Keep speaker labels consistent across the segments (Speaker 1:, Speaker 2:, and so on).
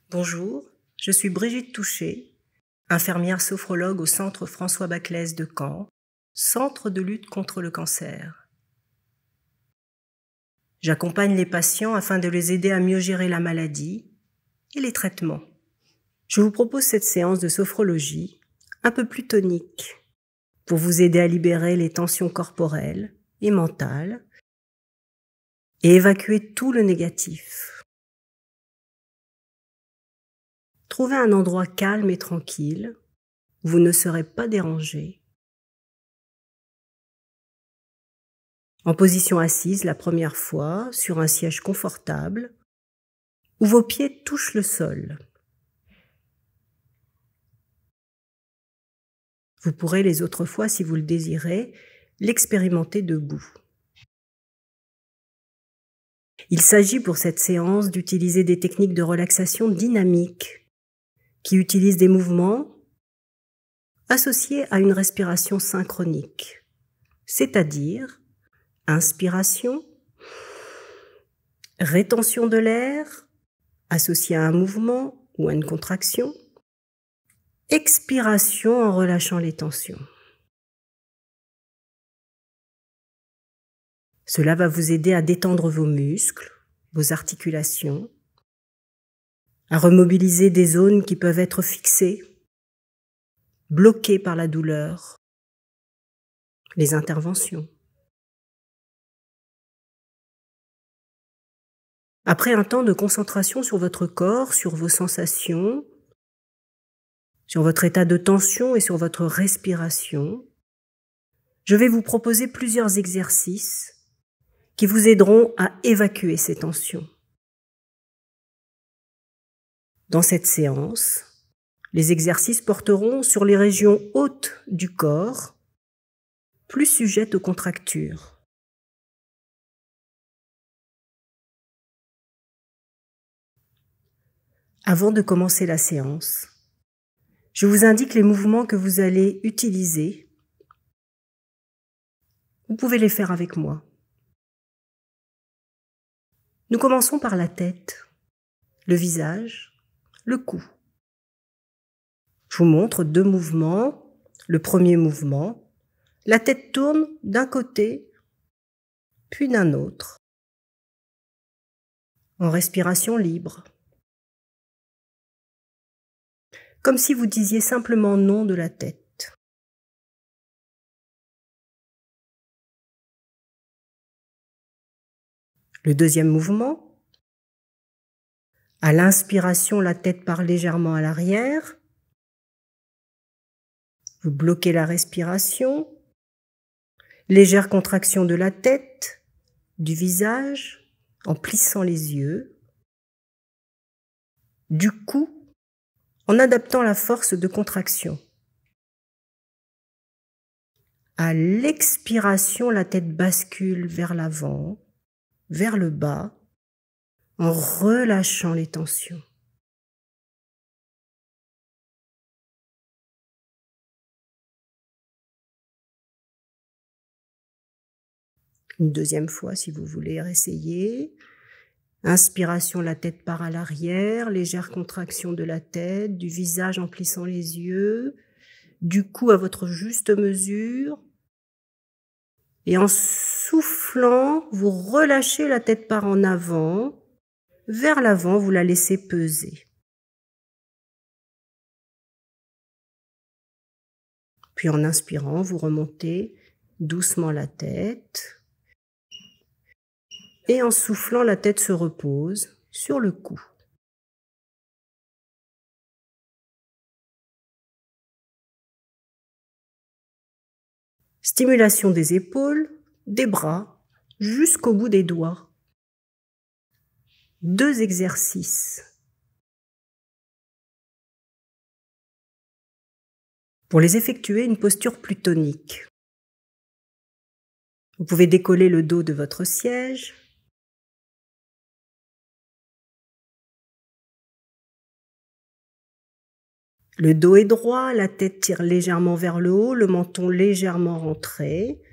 Speaker 1: Bonjour, je suis Brigitte Touché, infirmière sophrologue au Centre François Baclès de Caen, Centre de lutte contre le cancer. J'accompagne les patients afin de les aider à mieux gérer la maladie et les traitements. Je vous propose cette séance de sophrologie un peu plus tonique pour vous aider à libérer les tensions corporelles et mentales et évacuer tout le négatif. Trouvez un endroit calme et tranquille où vous ne serez pas dérangé. En position assise la première fois, sur un siège confortable, où vos pieds touchent le sol. Vous pourrez les autres fois, si vous le désirez, l'expérimenter debout. Il s'agit pour cette séance d'utiliser des techniques de relaxation dynamiques qui utilisent des mouvements associés à une respiration synchronique, c'est-à-dire inspiration, rétention de l'air associée à un mouvement ou à une contraction, expiration en relâchant les tensions. Cela va vous aider à détendre vos muscles, vos articulations, à remobiliser des zones qui peuvent être fixées, bloquées par la douleur, les interventions. Après un temps de concentration sur votre corps, sur vos sensations, sur votre état de tension et sur votre respiration, je vais vous proposer plusieurs exercices qui vous aideront à évacuer ces tensions. Dans cette séance, les exercices porteront sur les régions hautes du corps, plus sujettes aux contractures. Avant de commencer la séance, je vous indique les mouvements que vous allez utiliser. Vous pouvez les faire avec moi. Nous commençons par la tête, le visage, le cou. Je vous montre deux mouvements. Le premier mouvement, la tête tourne d'un côté, puis d'un autre, en respiration libre. Comme si vous disiez simplement non de la tête. Le deuxième mouvement, à l'inspiration, la tête part légèrement à l'arrière. Vous bloquez la respiration. Légère contraction de la tête, du visage, en plissant les yeux. Du cou, en adaptant la force de contraction. À l'expiration, la tête bascule vers l'avant, vers le bas, en relâchant les tensions. Une deuxième fois, si vous voulez réessayer. Inspiration, la tête part à l'arrière, légère contraction de la tête, du visage en plissant les yeux, du cou à votre juste mesure. Et en soufflant, vous relâchez, la tête part en avant. Vers l'avant, vous la laissez peser. Puis en inspirant, vous remontez doucement la tête. Et en soufflant, la tête se repose sur le cou. Stimulation des épaules, des bras, jusqu'au bout des doigts. Deux exercices. Pour les effectuer, une posture plus tonique. Vous pouvez décoller le dos de votre siège. Le dos est droit, la tête tire légèrement vers le haut, le menton légèrement rentré,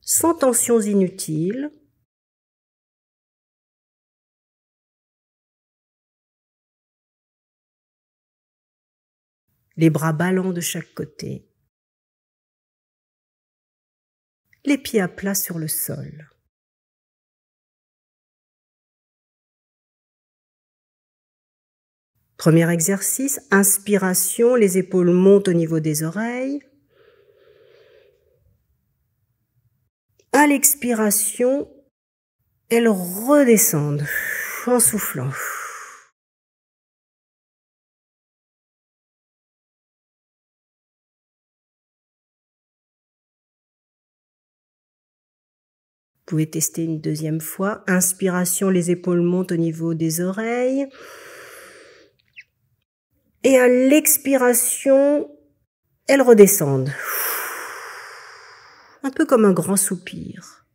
Speaker 1: sans tensions inutiles. Les bras ballants de chaque côté. Les pieds à plat sur le sol. Premier exercice, inspiration, les épaules montent au niveau des oreilles. À l'expiration, elles redescendent en soufflant. Vous pouvez tester une deuxième fois. Inspiration, les épaules montent au niveau des oreilles. Et à l'expiration, elles redescendent. Un peu comme un grand soupir.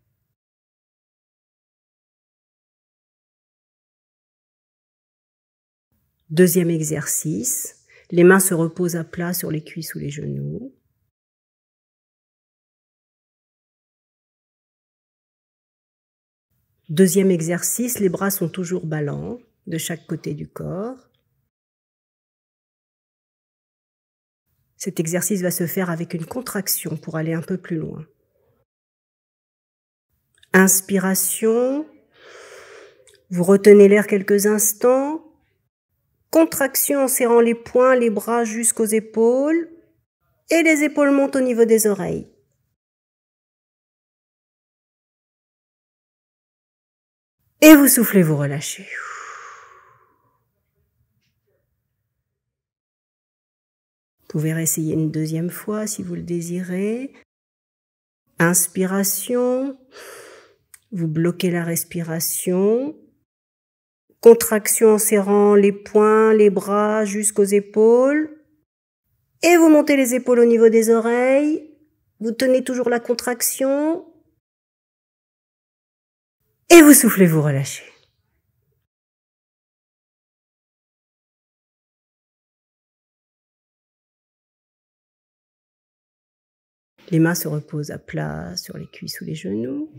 Speaker 1: Deuxième exercice. Les mains se reposent à plat sur les cuisses ou les genoux. Deuxième exercice, les bras sont toujours ballants de chaque côté du corps. Cet exercice va se faire avec une contraction pour aller un peu plus loin. Inspiration, vous retenez l'air quelques instants. Contraction en serrant les poings, les bras jusqu'aux épaules. Et les épaules montent au niveau des oreilles. Et vous soufflez, vous relâchez. Vous pouvez réessayer une deuxième fois si vous le désirez. Inspiration, vous bloquez la respiration. Contraction en serrant les poings, les bras jusqu'aux épaules. Et vous montez les épaules au niveau des oreilles. Vous tenez toujours la contraction. Et vous soufflez, vous relâchez. Les mains se reposent à plat sur les cuisses ou les genoux.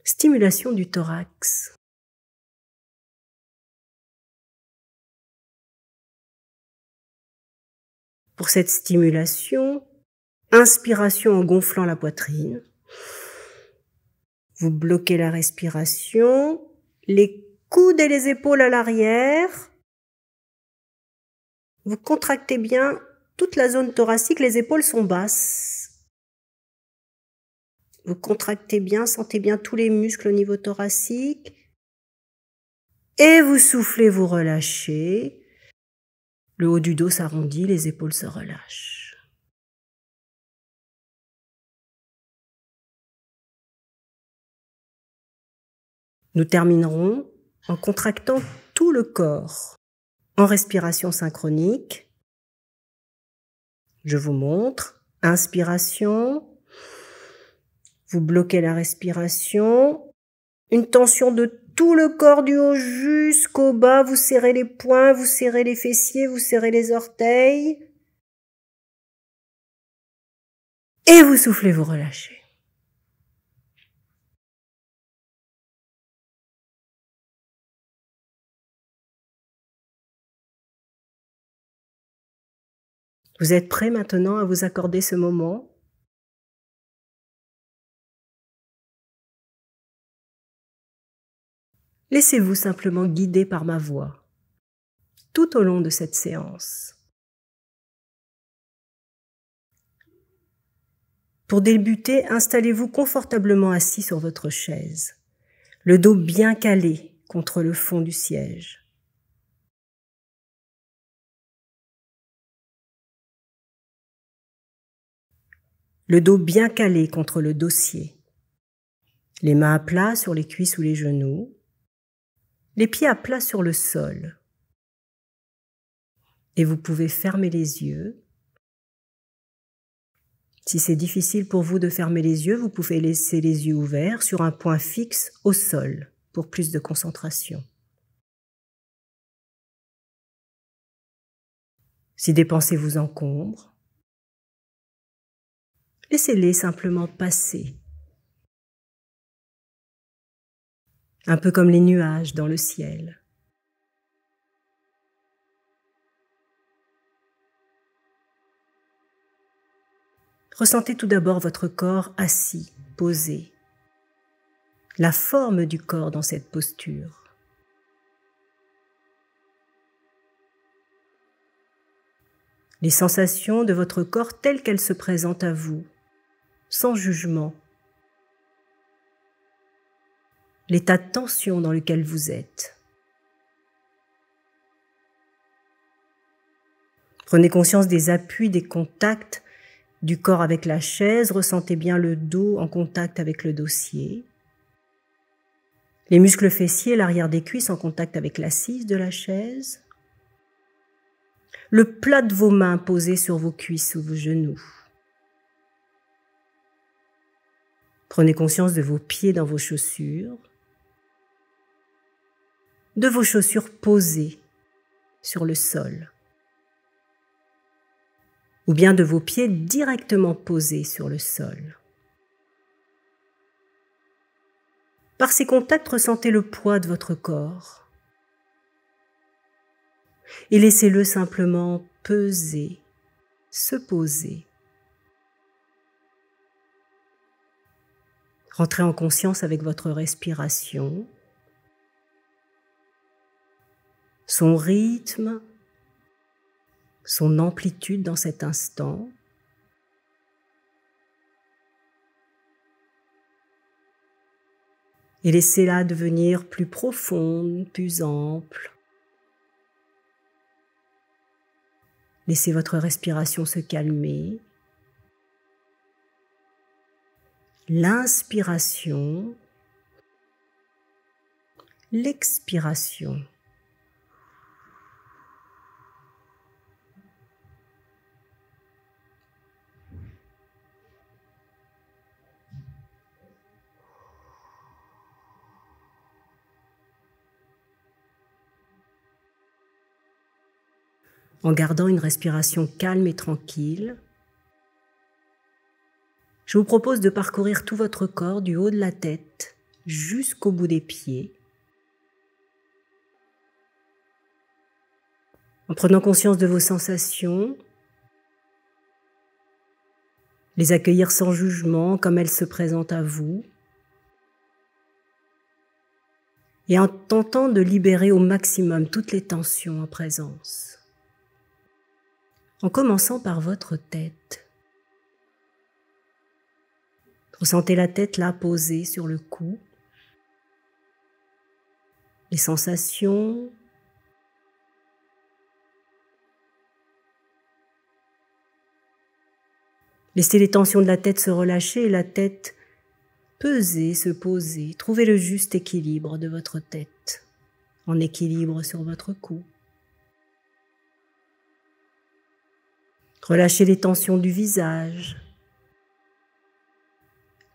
Speaker 1: Stimulation du thorax. Pour cette stimulation, inspiration en gonflant la poitrine. Vous bloquez la respiration, les coudes et les épaules à l'arrière. Vous contractez bien toute la zone thoracique, les épaules sont basses. Vous contractez bien, sentez bien tous les muscles au niveau thoracique. Et vous soufflez, vous relâchez. Le haut du dos s'arrondit, les épaules se relâchent. Nous terminerons en contractant tout le corps en respiration synchronique. Je vous montre. Inspiration. Vous bloquez la respiration. Une tension de tout le corps du haut jusqu'au bas. Vous serrez les poings, vous serrez les fessiers, vous serrez les orteils. Et vous soufflez, vous relâchez. Vous êtes prêts maintenant à vous accorder ce moment? Laissez-vous simplement guider par ma voix tout au long de cette séance. Pour débuter, installez-vous confortablement assis sur votre chaise, le dos bien calé contre le fond du siège. Le dos bien calé contre le dossier. Les mains à plat sur les cuisses ou les genoux. Les pieds à plat sur le sol. Et vous pouvez fermer les yeux. Si c'est difficile pour vous de fermer les yeux, vous pouvez laisser les yeux ouverts sur un point fixe au sol pour plus de concentration. Si des pensées vous encombrent, laissez-les simplement passer. Un peu comme les nuages dans le ciel. Ressentez tout d'abord votre corps assis, posé, la forme du corps dans cette posture. Les sensations de votre corps telles qu'elles se présentent à vous, sans jugement. L'état de tension dans lequel vous êtes. Prenez conscience des appuis, des contacts du corps avec la chaise. Ressentez bien le dos en contact avec le dossier. Les muscles fessiers, l'arrière des cuisses en contact avec l'assise de la chaise. Le plat de vos mains posé sur vos cuisses ou vos genoux. Prenez conscience de vos pieds dans vos chaussures. De vos chaussures posées sur le sol, ou bien de vos pieds directement posés sur le sol. Par ces contacts, ressentez le poids de votre corps et laissez-le simplement peser, se poser. Rentrez en conscience avec votre respiration, son rythme, son amplitude dans cet instant. Et laissez-la devenir plus profonde, plus ample. Laissez votre respiration se calmer. L'inspiration, l'expiration. En gardant une respiration calme et tranquille, je vous propose de parcourir tout votre corps du haut de la tête jusqu'au bout des pieds, en prenant conscience de vos sensations, les accueillir sans jugement comme elles se présentent à vous, et en tentant de libérer au maximum toutes les tensions en présence. En commençant par votre tête. Ressentez la tête là posée sur le cou. Les sensations. Laissez les tensions de la tête se relâcher et la tête peser, se poser. Trouvez le juste équilibre de votre tête, en équilibre sur votre cou. Relâchez les tensions du visage.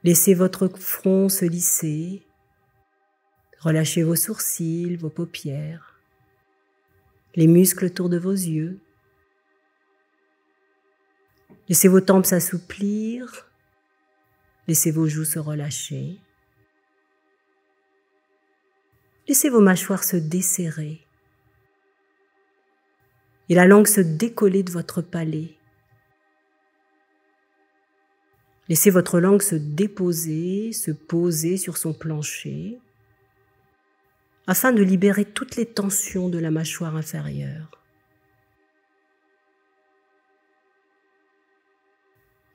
Speaker 1: Laissez votre front se lisser. Relâchez vos sourcils, vos paupières, les muscles autour de vos yeux. Laissez vos tempes s'assouplir. Laissez vos joues se relâcher. Laissez vos mâchoires se desserrer et la langue se décoller de votre palais. Laissez votre langue se déposer, se poser sur son plancher, afin de libérer toutes les tensions de la mâchoire inférieure.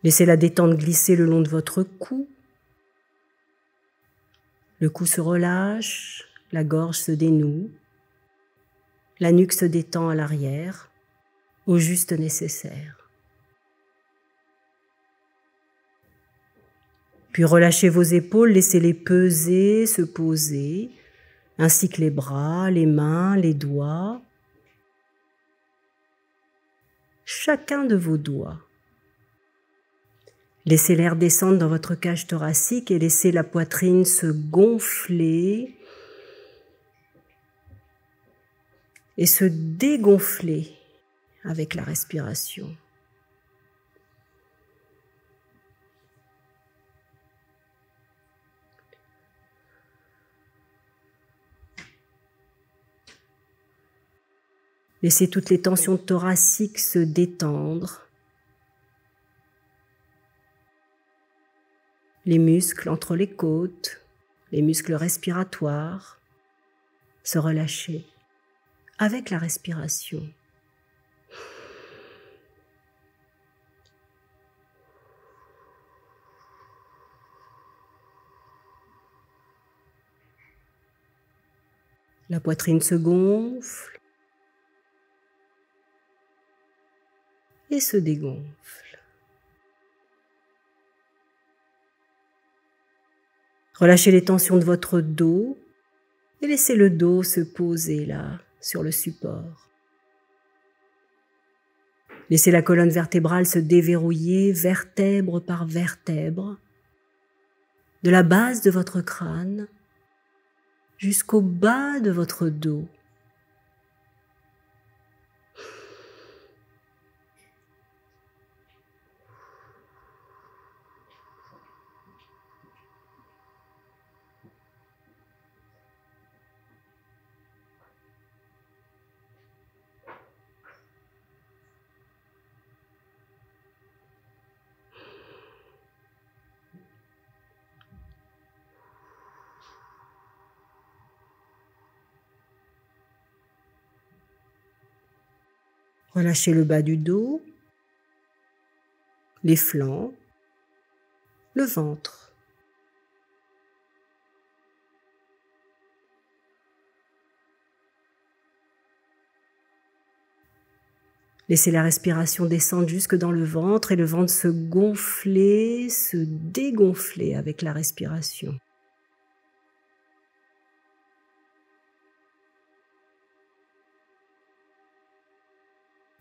Speaker 1: Laissez la détente glisser le long de votre cou. Le cou se relâche, la gorge se dénoue, la nuque se détend à l'arrière, au juste nécessaire. Puis relâchez vos épaules, laissez-les peser, se poser, ainsi que les bras, les mains, les doigts. Chacun de vos doigts. Laissez l'air descendre dans votre cage thoracique et laissez la poitrine se gonfler et se dégonfler avec la respiration. Laissez toutes les tensions thoraciques se détendre. les muscles entre les côtes, les muscles respiratoires, se relâcher avec la respiration. La poitrine se gonfle et se dégonfle. Relâchez les tensions de votre dos et laissez le dos se poser là, sur le support. Laissez la colonne vertébrale se déverrouiller vertèbre par vertèbre, de la base de votre crâne jusqu'au bas de votre dos. Relâchez le bas du dos, les flancs, le ventre. Laissez la respiration descendre jusque dans le ventre et le ventre se gonfler, se dégonfler avec la respiration.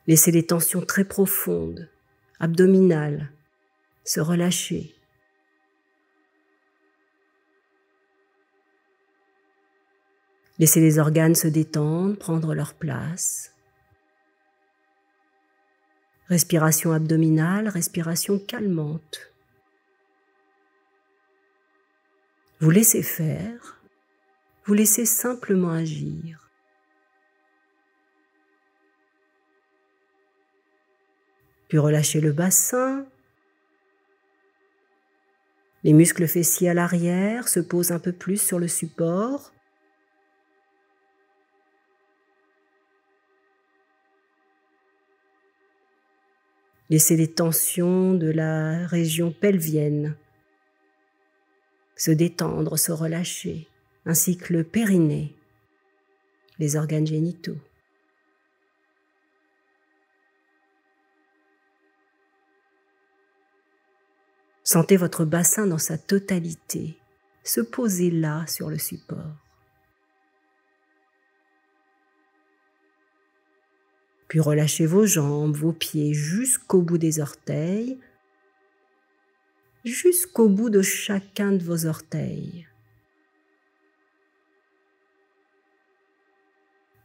Speaker 1: Laissez les tensions très profondes, abdominales, se relâcher. Laissez les organes se détendre, prendre leur place. Respiration abdominale, respiration calmante. Vous laissez faire, vous laissez simplement agir. Puis relâchez le bassin. Les muscles fessiers à l'arrière se posent un peu plus sur le support. Laissez les tensions de la région pelvienne se détendre, se relâcher, ainsi que le périnée, les organes génitaux. Sentez votre bassin dans sa totalité se poser là sur le support. Puis relâchez vos jambes, vos pieds jusqu'au bout des orteils, jusqu'au bout de chacun de vos orteils.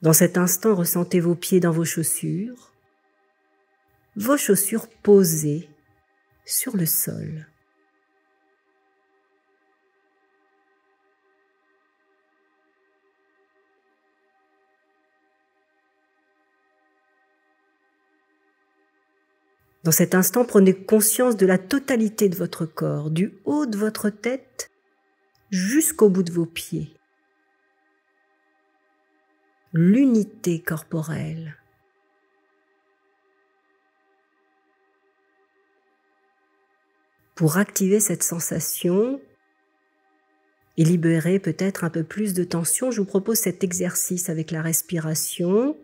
Speaker 1: Dans cet instant, ressentez vos pieds dans vos chaussures posées sur le sol. Dans cet instant, prenez conscience de la totalité de votre corps, du haut de votre tête jusqu'au bout de vos pieds. L'unité corporelle. Pour activer cette sensation et libérer peut-être un peu plus de tension, je vous propose cet exercice avec la respiration.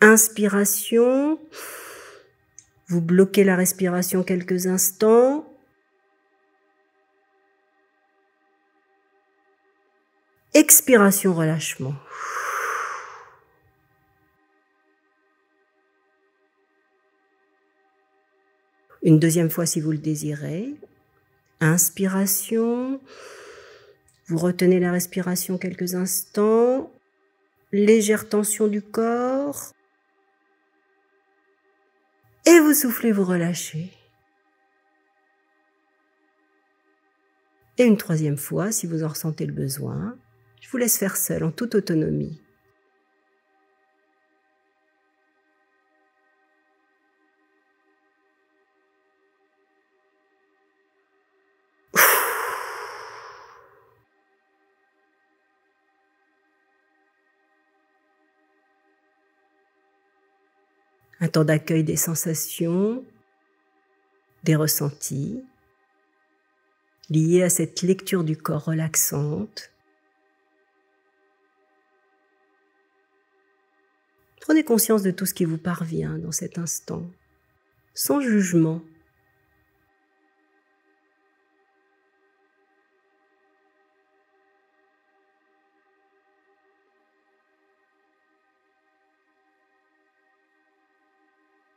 Speaker 1: Inspiration, vous bloquez la respiration quelques instants. Expiration, relâchement. Une deuxième fois si vous le désirez. Inspiration, vous retenez la respiration quelques instants. Légère tension du corps. Et vous soufflez, vous relâchez. Et une troisième fois, si vous en ressentez le besoin, je vous laisse faire seul, en toute autonomie. Un temps d'accueil des sensations, des ressentis, liés à cette lecture du corps relaxante. Prenez conscience de tout ce qui vous parvient dans cet instant, sans jugement.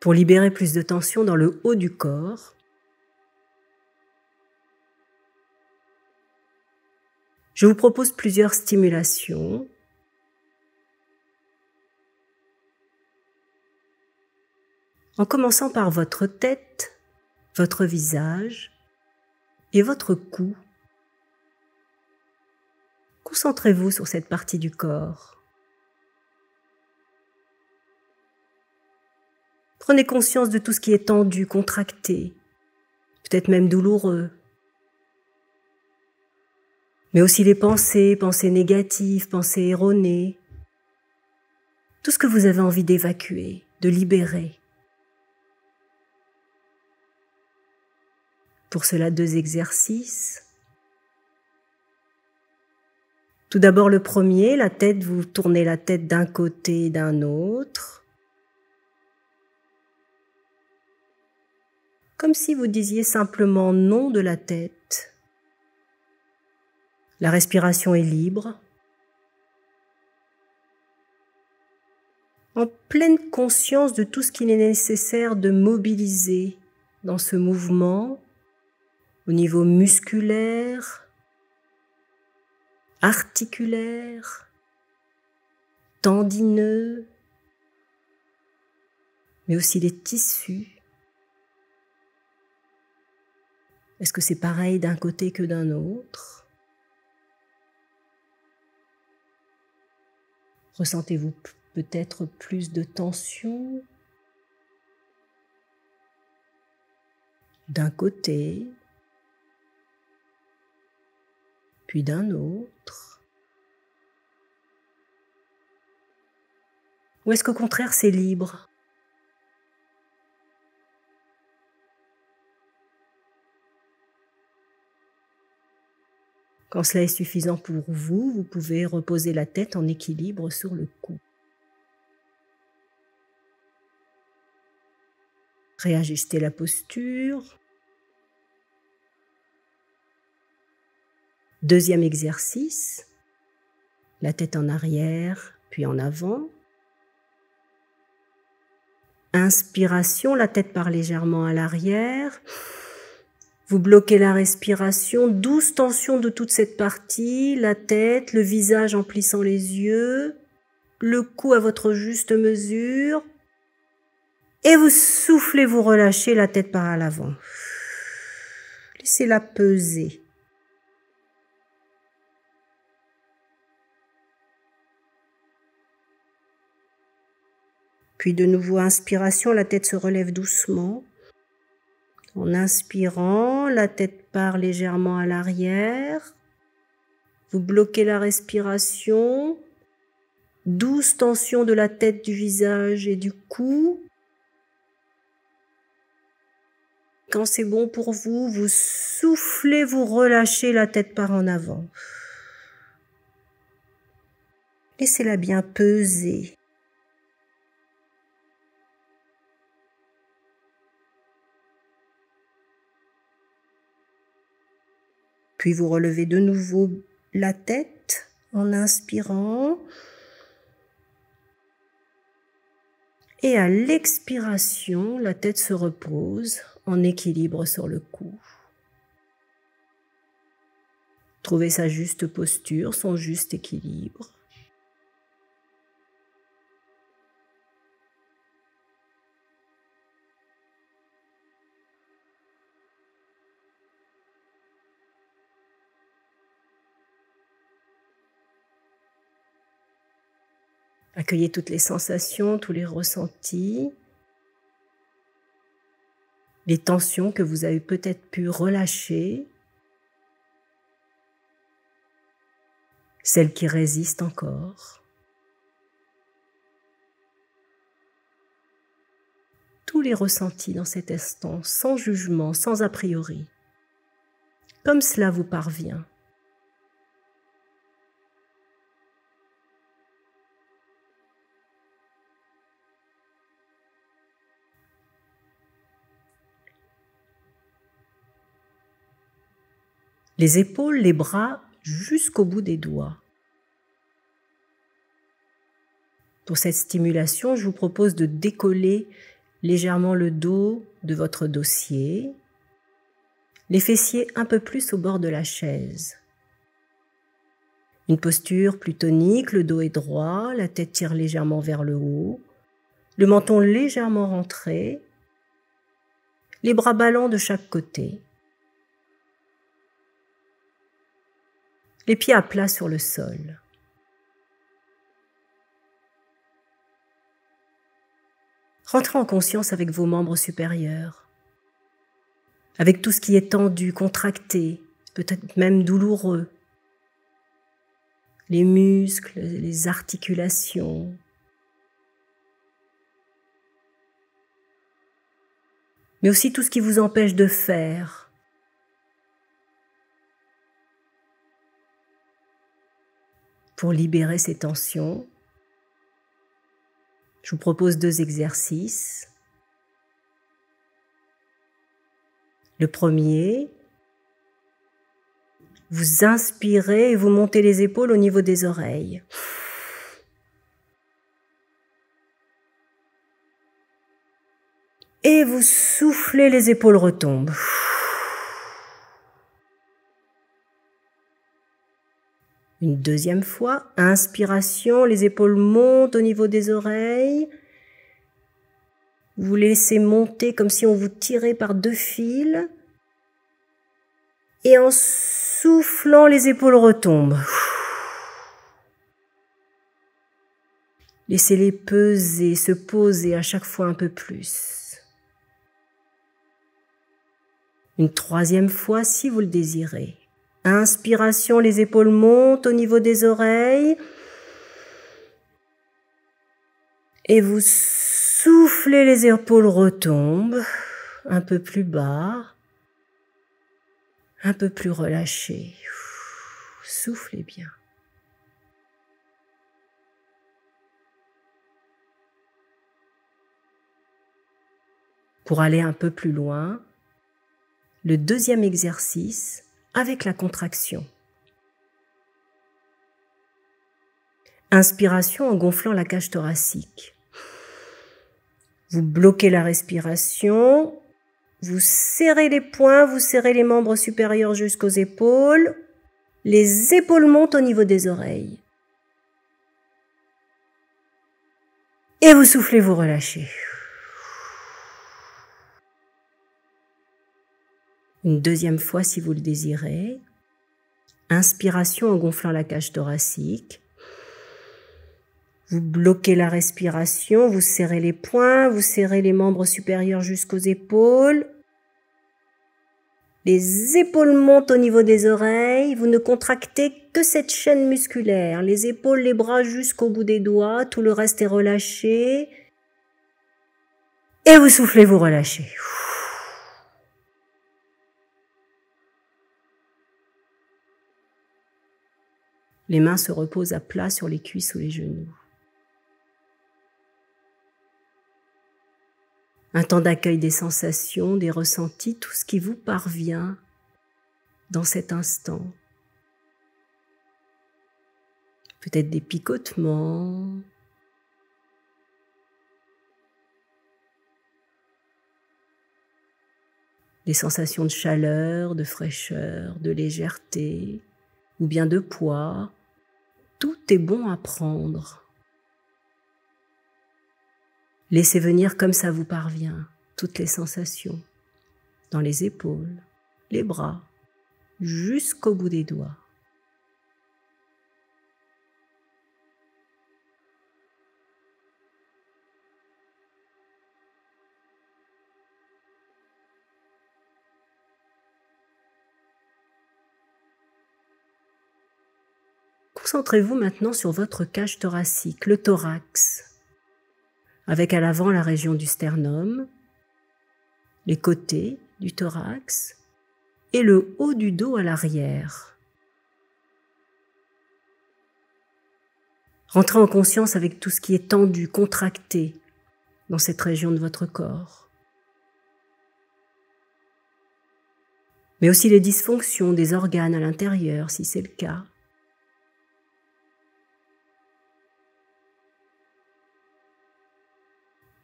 Speaker 1: Pour libérer plus de tension dans le haut du corps, je vous propose plusieurs stimulations. En commençant par votre tête, votre visage et votre cou. Concentrez-vous sur cette partie du corps. Prenez conscience de tout ce qui est tendu, contracté, peut-être même douloureux. Mais aussi les pensées négatives, pensées erronées. Tout ce que vous avez envie d'évacuer, de libérer. Pour cela, 2 exercices. Tout d'abord le premier, la tête, vous tournez la tête d'un côté et d'un autre. Comme si vous disiez simplement non de la tête. La respiration est libre. En pleine conscience de tout ce qu'il est nécessaire de mobiliser dans ce mouvement, au niveau musculaire, articulaire, tendineux, mais aussi les tissus. Est-ce que c'est pareil d'un côté que d'un autre? Ressentez-vous peut-être plus de tension d'un côté, puis d'un autre? Ou est-ce qu'au contraire c'est libre? Quand cela est suffisant pour vous, vous pouvez reposer la tête en équilibre sur le cou. Réajustez la posture. Deuxième exercice, la tête en arrière, puis en avant. Inspiration, la tête part légèrement à l'arrière. Vous bloquez la respiration, douce tension de toute cette partie, la tête, le visage en plissant les yeux, le cou à votre juste mesure. Et vous soufflez, vous relâchez, la tête part à l'avant. Laissez-la peser. Puis de nouveau, inspiration, la tête se relève doucement. En inspirant, la tête part légèrement à l'arrière. Vous bloquez la respiration. Douce tension de la tête, du visage et du cou. Quand c'est bon pour vous, vous soufflez, vous relâchez, la tête part en avant. Laissez-la bien peser. Puis vous relevez de nouveau la tête en inspirant. Et à l'expiration, la tête se repose en équilibre sur le cou. Trouvez sa juste posture, son juste équilibre. Accueillez toutes les sensations, tous les ressentis, les tensions que vous avez peut-être pu relâcher, celles qui résistent encore. tous les ressentis dans cet instant, sans jugement, sans a priori, comme cela vous parvient. Les épaules, les bras, jusqu'au bout des doigts. Pour cette stimulation, je vous propose de décoller légèrement le dos de votre dossier, les fessiers un peu plus au bord de la chaise. Une posture plus tonique, le dos est droit, la tête tire légèrement vers le haut, le menton légèrement rentré, les bras ballants de chaque côté. Les pieds à plat sur le sol. Rentrez en conscience avec vos membres supérieurs, avec tout ce qui est tendu, contracté, peut-être même douloureux. Les muscles, les articulations. Mais aussi tout ce qui vous empêche de faire. Pour libérer ces tensions, je vous propose 2 exercices. Le premier, vous inspirez et vous montez les épaules au niveau des oreilles. Et vous soufflez, les épaules retombent. Une deuxième fois, inspiration, les épaules montent au niveau des oreilles. Vous les laissez monter comme si on vous tirait par 2 fils. Et en soufflant, les épaules retombent. Laissez-les peser, se poser à chaque fois un peu plus. Une troisième fois si vous le désirez. Inspiration, les épaules montent au niveau des oreilles. Et vous soufflez, les épaules retombent un peu plus bas, un peu plus relâché. Soufflez bien. Pour aller un peu plus loin, le deuxième exercice avec la contraction. Inspiration en gonflant la cage thoracique. Vous bloquez la respiration, vous serrez les poings, vous serrez les membres supérieurs jusqu'aux épaules. Les épaules montent au niveau des oreilles. Et vous soufflez, vous relâchez. Une deuxième fois si vous le désirez. Inspiration en gonflant la cage thoracique. Vous bloquez la respiration, vous serrez les poings, vous serrez les membres supérieurs jusqu'aux épaules. Les épaules montent au niveau des oreilles, vous ne contractez que cette chaîne musculaire. Les épaules, les bras jusqu'au bout des doigts, tout le reste est relâché. Et vous soufflez, vous relâchez. Les mains se reposent à plat sur les cuisses ou les genoux. Un temps d'accueil des sensations, des ressentis, tout ce qui vous parvient dans cet instant. Peut-être des picotements, des sensations de chaleur, de fraîcheur, de légèreté, ou bien de poids. Tout est bon à prendre. Laissez venir comme ça vous parvient, toutes les sensations, dans les épaules, les bras, jusqu'au bout des doigts. Concentrez-vous maintenant sur votre cage thoracique, le thorax. avec à l'avant la région du sternum, les côtés du thorax et le haut du dos à l'arrière. Rentrez en conscience avec tout ce qui est tendu, contracté dans cette région de votre corps. Mais aussi les dysfonctions des organes à l'intérieur, si c'est le cas.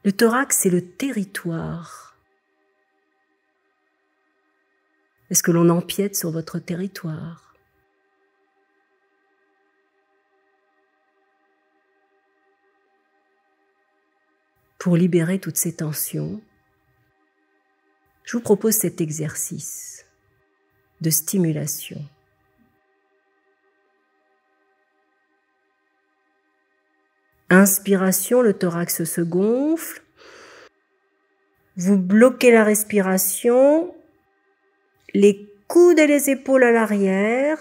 Speaker 1: Le thorax, c'est le territoire. Est-ce que l'on empiète sur votre territoire? Pour libérer toutes ces tensions, je vous propose cet exercice de stimulation. Inspiration, le thorax se gonfle. Vous bloquez la respiration, les coudes et les épaules à l'arrière,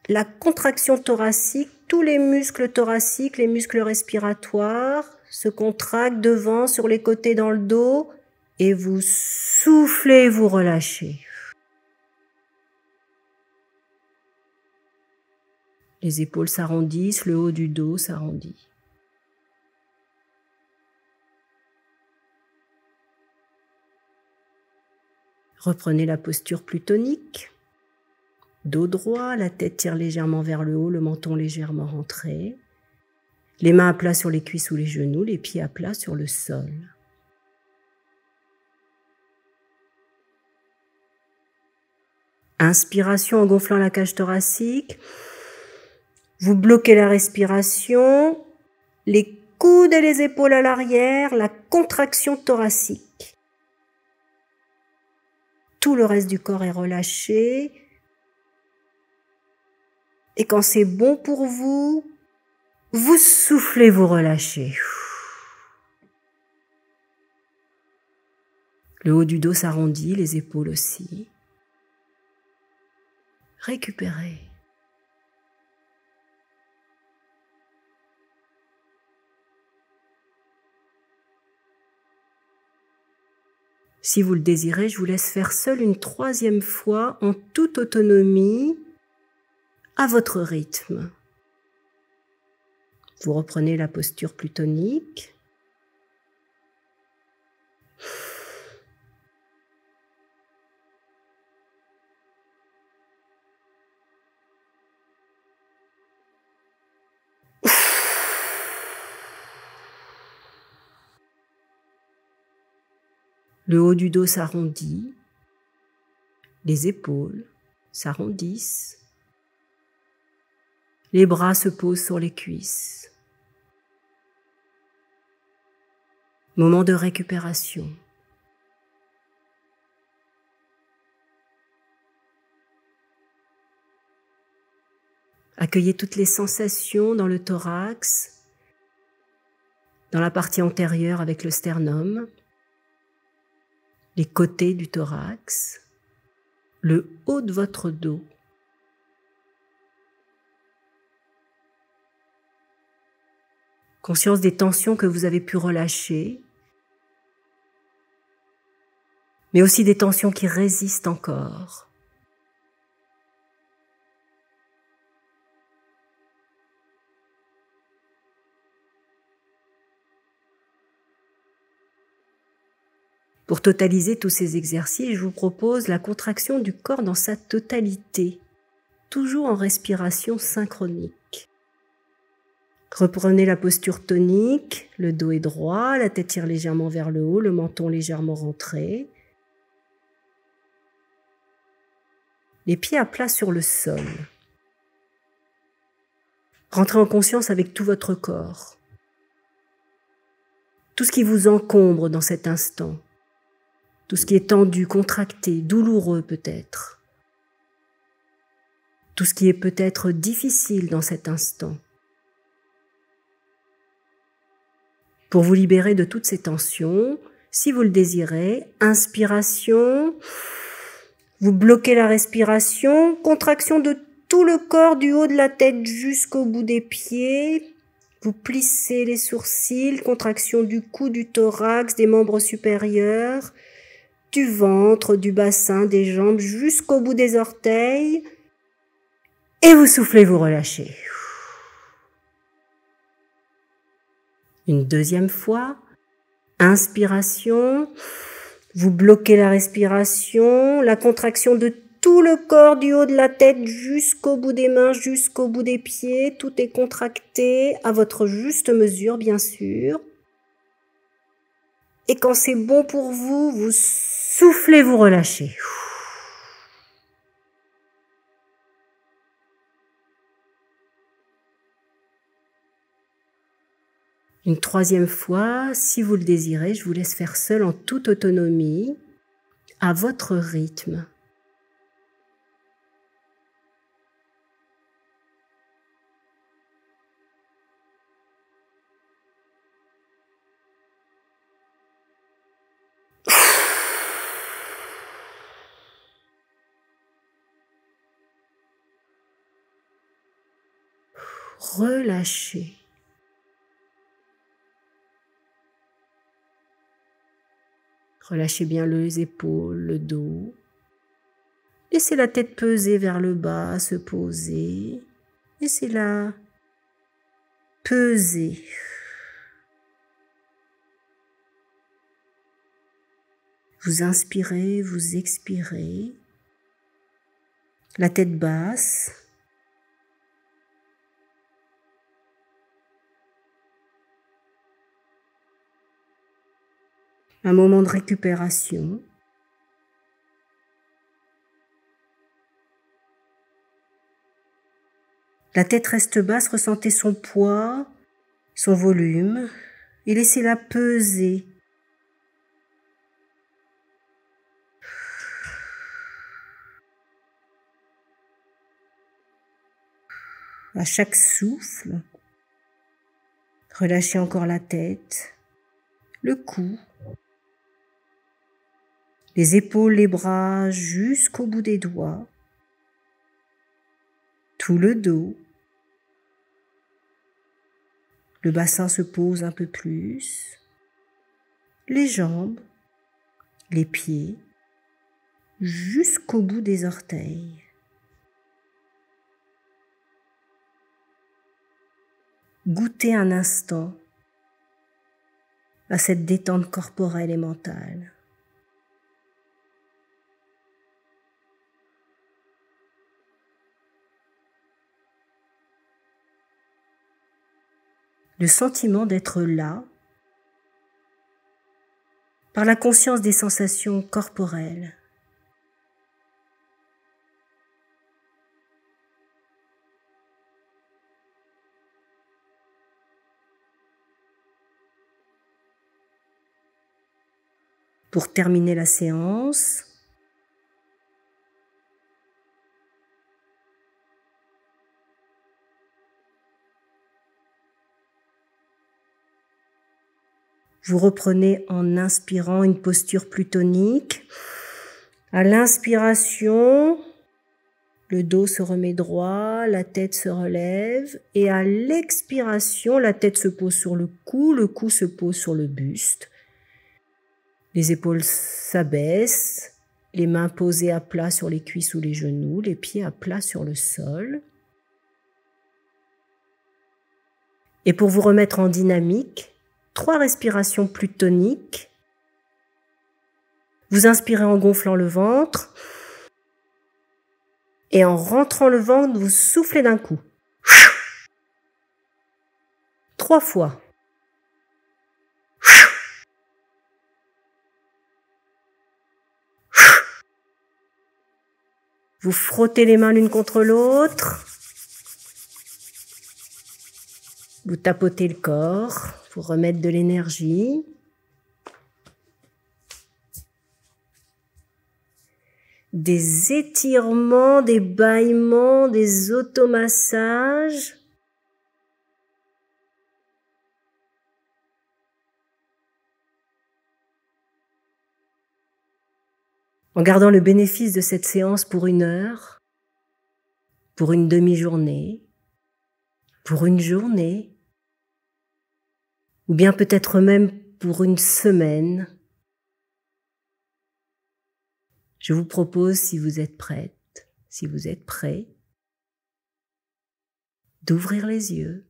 Speaker 1: la contraction thoracique, tous les muscles thoraciques, les muscles respiratoires se contractent devant, sur les côtés, dans le dos, et vous soufflez, vous relâchez. Les épaules s'arrondissent, le haut du dos s'arrondit. Reprenez la posture plutonique. Dos droit, la tête tire légèrement vers le haut, le menton légèrement rentré. Les mains à plat sur les cuisses ou les genoux, les pieds à plat sur le sol. Inspiration en gonflant la cage thoracique. Vous bloquez la respiration, les coudes et les épaules à l'arrière, la contraction thoracique. Tout le reste du corps est relâché. Et quand c'est bon pour vous, vous soufflez, vous relâchez. Le haut du dos s'arrondit, les épaules aussi. Récupérez. Si vous le désirez, je vous laisse faire seul une troisième fois en toute autonomie, à votre rythme. Vous reprenez la posture plutonique. Le haut du dos s'arrondit, les épaules s'arrondissent, les bras se posent sur les cuisses. Moment de récupération. Accueillez toutes les sensations dans le thorax, dans la partie antérieure avec le sternum, les côtés du thorax, le haut de votre dos. Conscience des tensions que vous avez pu relâcher, mais aussi des tensions qui résistent encore. Pour totaliser tous ces exercices, je vous propose la contraction du corps dans sa totalité, toujours en respiration synchronique. Reprenez la posture tonique, le dos est droit, la tête tire légèrement vers le haut, le menton légèrement rentré. Les pieds à plat sur le sol. Rentrez en conscience avec tout votre corps. Tout ce qui vous encombre dans cet instant. Tout ce qui est tendu, contracté, douloureux peut-être. Tout ce qui est peut-être difficile dans cet instant. Pour vous libérer de toutes ces tensions, si vous le désirez, inspiration, vous bloquez la respiration, contraction de tout le corps du haut de la tête jusqu'au bout des pieds. Vous plissez les sourcils, contraction du cou, du thorax, des membres supérieurs, du ventre, du bassin, des jambes jusqu'au bout des orteils. Et vous soufflez, vous relâchez. Une deuxième fois, inspiration, vous bloquez la respiration, la contraction de tout le corps du haut de la tête jusqu'au bout des mains, jusqu'au bout des pieds, tout est contracté à votre juste mesure, bien sûr. Et quand c'est bon pour vous, vous soufflez, vous relâchez. Une troisième fois, si vous le désirez, je vous laisse faire seul en toute autonomie, à votre rythme. Relâchez. Relâchez bien les épaules, le dos. Laissez la tête peser vers le bas, se poser. Laissez-la peser. Vous inspirez, vous expirez. La tête basse. Un moment de récupération. La tête reste basse, ressentez son poids, son volume et laissez-la peser. À chaque souffle, relâchez encore la tête, le cou, les épaules, les bras jusqu'au bout des doigts, tout le dos. Le bassin se pose un peu plus, les jambes, les pieds, jusqu'au bout des orteils. Goûtez un instant à cette détente corporelle et mentale. Le sentiment d'être là, par la conscience des sensations corporelles. Pour terminer la séance, vous reprenez en inspirant une posture plus tonique. À l'inspiration, le dos se remet droit, la tête se relève. Et à l'expiration, la tête se pose sur le cou se pose sur le buste. Les épaules s'abaissent, les mains posées à plat sur les cuisses ou les genoux, les pieds à plat sur le sol. Et pour vous remettre en dynamique, 3 respirations plus toniques. Vous inspirez en gonflant le ventre et en rentrant le ventre, vous soufflez d'un coup. 3 fois. Vous frottez les mains l'une contre l'autre. Vous tapotez le corps pour remettre de l'énergie. Des étirements, des bâillements, des automassages. En gardant le bénéfice de cette séance pour 1 heure, pour une demi-journée, pour une journée, ou bien peut-être même pour une semaine. Je vous propose, si vous êtes prête, si vous êtes prêt, d'ouvrir les yeux